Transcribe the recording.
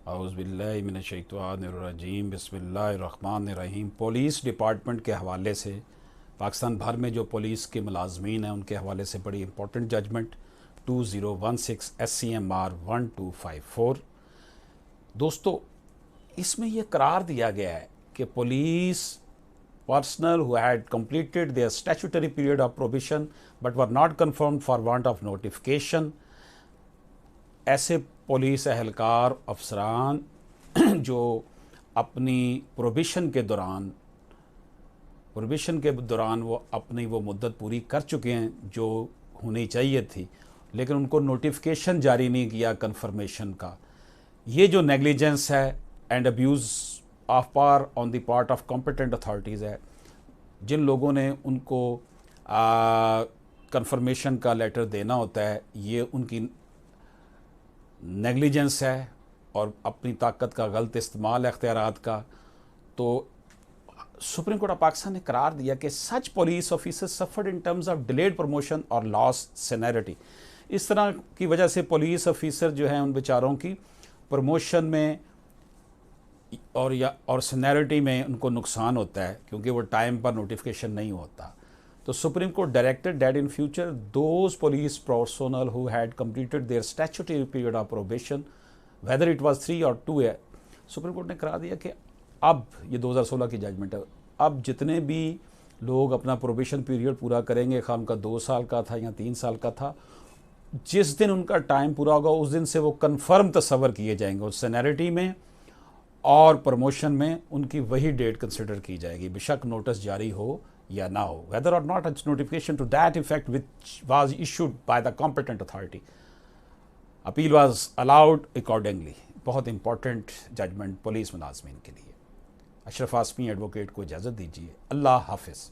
اعوذ باللہ من الشیطان الرجیم بسم اللہ الرحمن الرحیم۔ پولیس ڈپارٹمنٹ کے حوالے سے پاکستان بھر میں جو پولیس کے ملازمین ہیں ان کے حوالے سے بڑی امپورٹنٹ ججمنٹ 2016 SCMR 1254۔ دوستو، اس میں یہ قرار دیا گیا ہے کہ police personnel who had completed their statutory period of probation but were not confirmed for want of notification، ایسے پولیس اہلکار افسران جو اپنی پروبیشن کے دوران وہ اپنی وہ مدت پوری کر چکے ہیں جو ہونی چاہیے تھی، لیکن ان کو نوٹیفیکیشن جاری نہیں کیا کنفرمیشن کا، یہ جو نیگلیجنس ہے and abuse of power on the part of competent authorities ہے، جن لوگوں نے ان کو کنفرمیشن کا لیٹر دینا ہوتا ہے، یہ ان کی نیگلیجنس ہے اور اپنی طاقت کا غلط استعمال اختیارات کا۔ تو سپریم کورٹ آف پاکستان نے قرار دیا کہ such police officer suffered in terms of delayed promotion اور لاس سینیرٹی، اس طرح کی وجہ سے پولیس آفیسر جو ہیں ان بیچاروں کی پروموشن میں اور سینیرٹی میں ان کو نقصان ہوتا ہے کیونکہ وہ ٹائم پر نوٹیفیکیشن نہیں ہوتا۔ تو Supreme Court directed that in future those police personnel who had completed their statutory period of probation whether it was 3 اور 2 ہے، سپریم کورٹ نے قرار دیا کہ اب یہ 2016 کی ججمنٹ ہے، اب جتنے بھی لوگ اپنا پروبیشن پیریڈ پورا کریں گے، خواہ ان کا 2 سال کا تھا یا 3 سال کا تھا، جس دن ان کا ٹائم پورا ہوگا اس دن سے وہ کنفرم تصور کیے جائیں گے، اور سینیرٹی میں اور پروموشن میں ان کی وہی ڈیٹ کنسیڈر کی جائے گی، بشک نوٹس جاری ہو یا نہ ہو، whether or not a notification to that effect which was issued by the competent authority. Appeal was allowed accordingly۔ بہت امپورٹنٹ ججمنٹ پولیس ملازمین کے لیے۔ اشرف آسمی ایڈوکیٹ کو اجازت دیجیے، اللہ حافظ۔